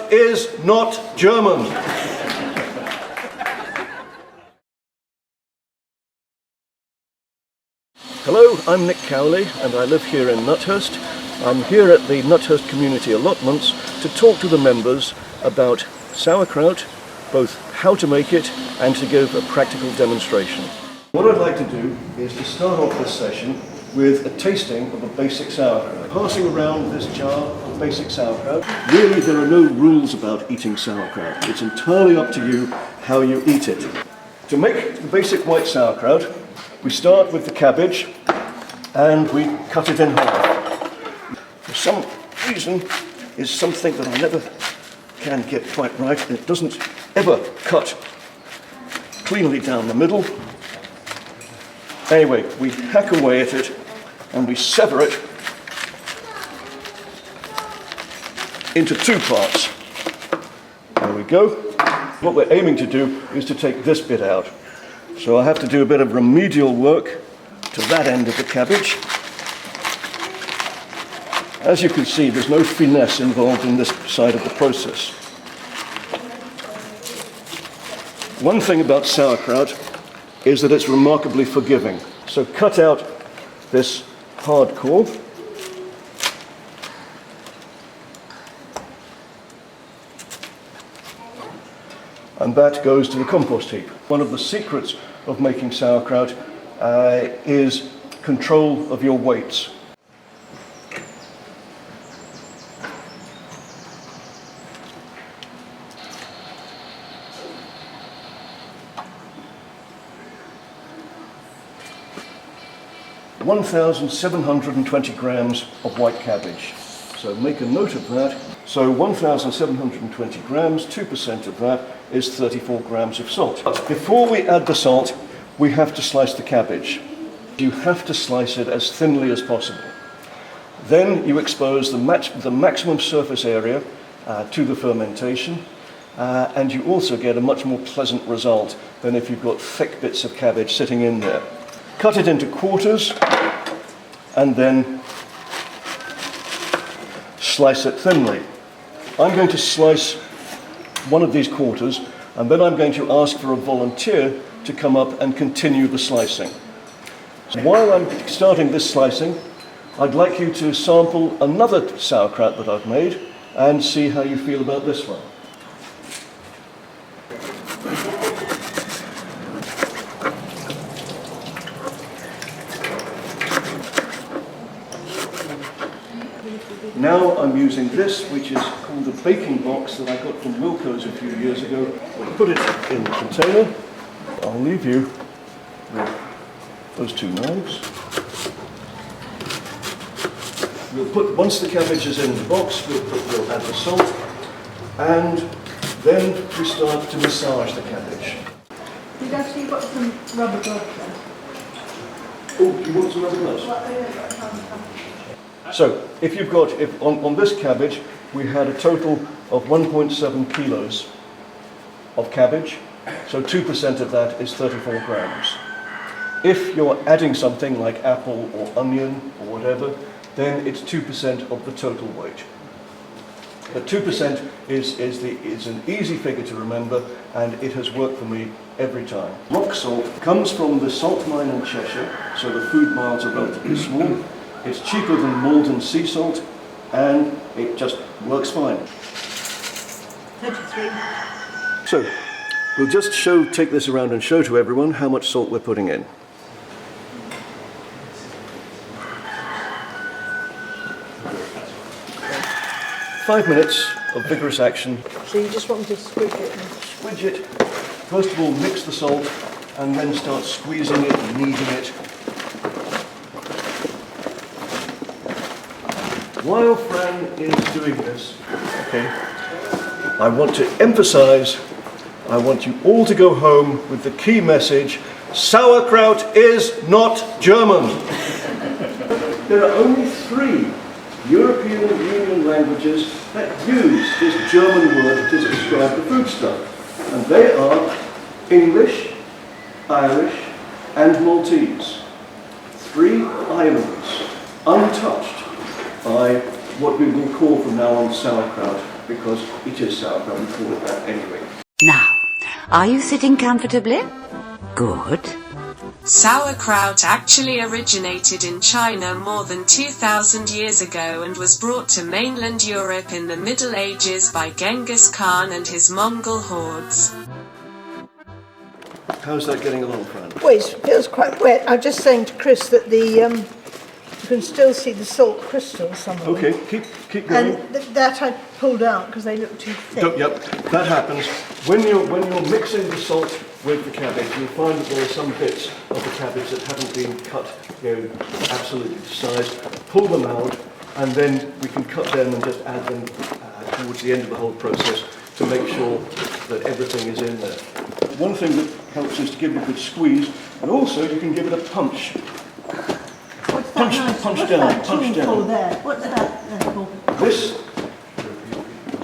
Sauerkraut is not German. Hello, I'm Nick Cowley and I live here in Nuthurst. I'm here at the Nuthurst Community Allotments to talk to the members about sauerkraut, both how to make it and to give a practical demonstration. What I'd like to do is to start off this session with a tasting of a basic sauerkraut. Passing around this jar of basic sauerkraut. Really, there are no rules about eating sauerkraut. It's entirely up to you how you eat it. To make the basic white sauerkraut, we start with the cabbage and we cut it in half. For some reason, it's something that I never can get quite right. It doesn't ever cut cleanly down the middle. Anyway, we hack away at it and we sever it into two parts. There we go. What we're aiming to do is to take this bit out. So I have to do a bit of remedial work to that end of the cabbage. As you can see, there's no finesse involved in this side of the process. One thing about sauerkraut is that it's remarkably forgiving. So cut out this hard core. And that goes to the compost heap. One of the secrets of making sauerkraut is control of your weights. (1,720 grams of white cabbage. So make a note of that. So 1,720 grams, 2% of that is 34 grams of salt. But before we add the salt, we have to slice the cabbage. You have to slice it as thinly as possible. Then you expose the maximum surface area to the fermentation, and you also get a much more pleasant result than if you've got thick bits of cabbage sitting in there. Cut it into quarters and then slice it thinly. I'm going to slice one of these quarters and then I'm going to ask for a volunteer to come up and continue the slicing. So while I'm starting this slicing, I'd like you to sample another sauerkraut that I've made and see how you feel about this one. Now I'm using this, which is called a baking box that I got from Wilco's a few years ago. We'll put it in the container. I'll leave you with those two knives. Once the cabbage is in the box, we'll add the salt, and then we start to massage the cabbage. You've actually got some rubber gloves then? Oh, you want some rubber gloves? So, on this cabbage, we had a total of 1.7 kilos of cabbage, so 2% of that is 34 grams. If you're adding something like apple or onion or whatever, then it's 2% of the total weight. But 2% is an easy figure to remember, and it has worked for me every time. Rock salt comes from the salt mine in Cheshire, so the food miles are relatively small. It's cheaper than Malden sea salt, and it just works fine. 33. So, we'll just take this around and show to everyone how much salt we're putting in. Five minutes of vigorous action. So you just want me to squidge it? Squidge it. First of all, mix the salt, and then start squeezing it and kneading it. While Fran is doing this, I want to emphasize, I want you all to go home with the key message: Sauerkraut is not German. There are only 3 European Union languages that use this German word to describe the foodstuff, and they are English, Irish, and Maltese. 3 islands, untouched by what we will call from now on sauerkraut. because it is sauerkraut, we call it that anyway. Now, are you sitting comfortably? Good. Sauerkraut actually originated in China more than 2,000 years ago and was brought to mainland Europe in the Middle Ages by Genghis Khan and his Mongol hordes. How's that getting along, Fran? Well, it feels quite wet. I'm just saying to Chris that you can still see the salt crystals somewhere. Okay, keep going. And that I pulled out because they look too thick. Yep, that happens. When you're mixing the salt with the cabbage, you'll find that there are some bits of the cabbage that haven't been cut, absolutely to size. Pull them out, and then we can cut them and just add them towards the end of the whole process to make sure that everything is in there. One thing that helps is to give it a good squeeze, and also you can give it a punch. What's Punch down. What's that for?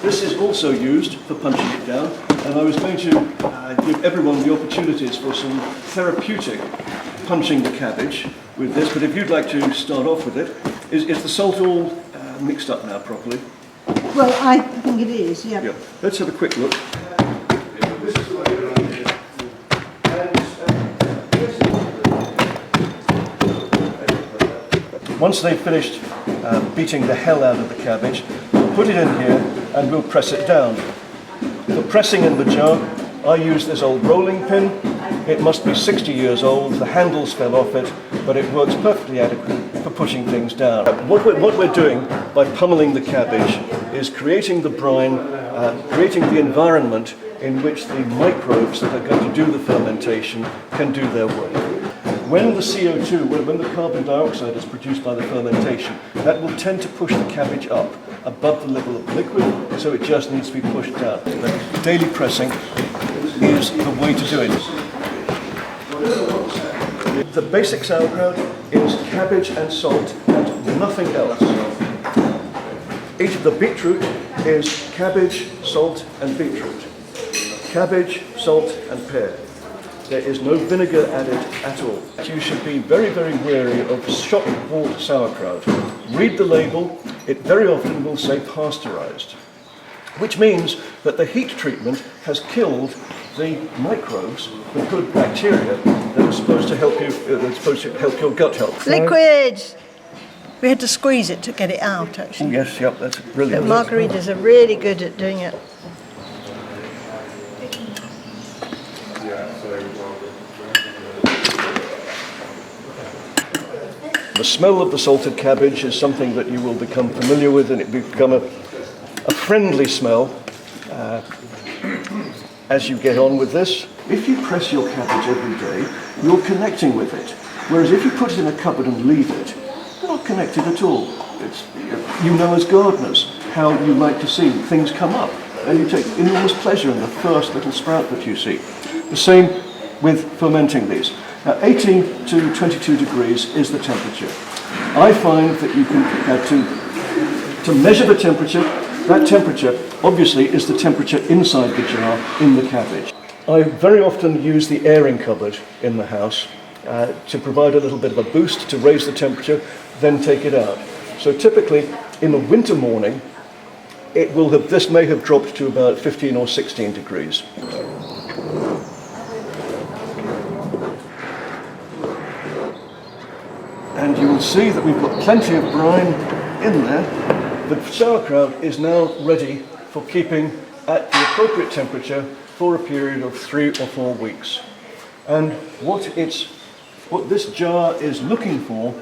This is also used for punching it down, and I was going to give everyone the opportunities for some therapeutic punching the cabbage with this, but if you'd like to start off with it, is the salt all mixed up now properly? Well, I think it is, yeah. Yeah. Let's have a quick look. Once they've finished beating the hell out of the cabbage, we'll put it in here and we'll press it down. For pressing in the jar, I use this old rolling pin. It must be 60 years old, the handles fell off it, but it works perfectly adequate for pushing things down. What we're doing by pummeling the cabbage is creating the brine, creating the environment in which the microbes that are going to do the fermentation can do their work. When the CO2, when the carbon dioxide is produced by the fermentation, that will tend to push the cabbage up above the level of the liquid, so it just needs to be pushed down. But daily pressing is the way to do it. The basic sauerkraut is cabbage and salt and nothing else. The beetroot is cabbage, salt and beetroot. Cabbage, salt and pear. There is no vinegar added at all. You should be very, very wary of shop-bought sauerkraut. Read the label. It very often will say pasteurized, which means that the heat treatment has killed the microbes, the good bacteria that are supposed to help you, your gut health. Liquid! We had to squeeze it to get it out, actually. Yes, yep, that's brilliant. Margaritas are really good at doing it. The smell of the salted cabbage is something that you will become familiar with, and it will become a friendly smell as you get on with this. If you press your cabbage every day, you're connecting with it. Whereas if you put it in a cupboard and leave it, you're not connected at all. You know as gardeners how you like to see things come up, and you take enormous pleasure in the first little sprout that you see. The same with fermenting these. Now, 18 to 22 degrees is the temperature. I find that you can, to measure the temperature, that temperature obviously is the temperature inside the jar in the cabbage. I very often use the airing cupboard in the house to provide a little bit of a boost to raise the temperature, then take it out. So typically in the winter morning, this may have dropped to about 15 or 16 degrees. And you will see that we've got plenty of brine in there. The sauerkraut is now ready for keeping at the appropriate temperature for a period of 3 or 4 weeks. And what this jar is looking for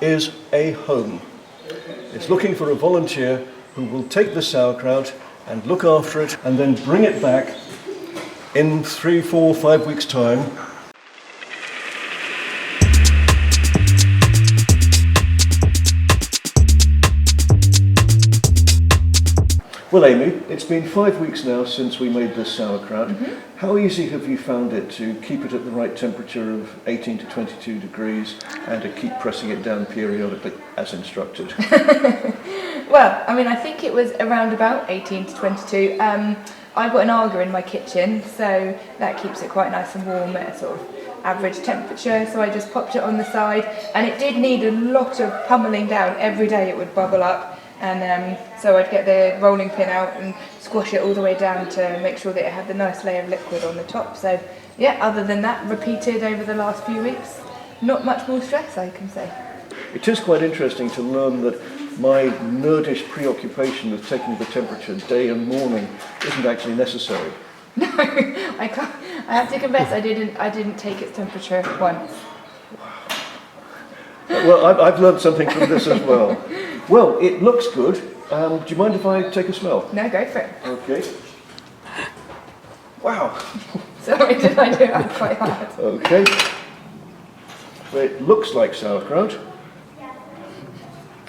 is a home. It's looking for a volunteer who will take the sauerkraut and look after it and then bring it back in 3, 4, 5 weeks' time. Well, Amy, it's been 5 weeks now since we made this sauerkraut. Mm-hmm. How easy have you found it to keep it at the right temperature of 18 to 22 degrees and to keep pressing it down periodically as instructed? Well, I mean, I think it was around about 18 to 22. I've got an Aga in my kitchen, so that keeps it quite nice and warm at a sort of average temperature. So I just popped it on the side, and it did need a lot of pummeling down. Every day it would bubble up. And so I'd get the rolling pin out and squash it all the way down to make sure that it had the nice layer of liquid on the top. So yeah, other than that, repeated over the last few weeks. Not much more stress, I can say. It is quite interesting to learn that my nerdish preoccupation with taking the temperature day and morning isn't actually necessary. No, I can't. I have to confess, I didn't take its temperature once. Well, I've learned something from this as well. Well, it looks good. Do you mind if I take a smell? No, go for it. Okay. Wow. Sorry, did I do that quite hard? Okay. Well, it looks like sauerkraut.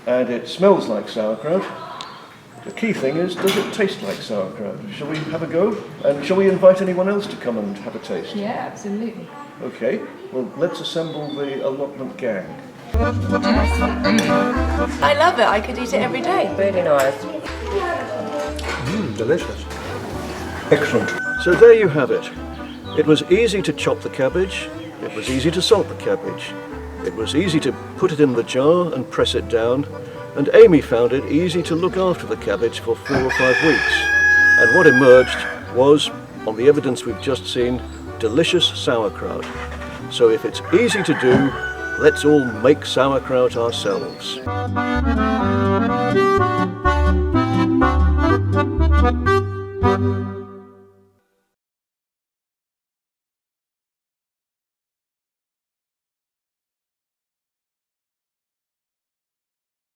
And it smells like sauerkraut. The key thing is, does it taste like sauerkraut? Shall we have a go? And shall we invite anyone else to come and have a taste? Yeah, absolutely. Okay, well, let's assemble the allotment gang. I love it. I could eat it every day. Really nice. Delicious. Excellent. So there you have it. It was easy to chop the cabbage. It was easy to salt the cabbage. It was easy to put it in the jar and press it down. And Amy found it easy to look after the cabbage for 4 or 5 weeks. And what emerged was, on the evidence we've just seen, delicious sauerkraut. So if it's easy to do, let's all make sauerkraut ourselves.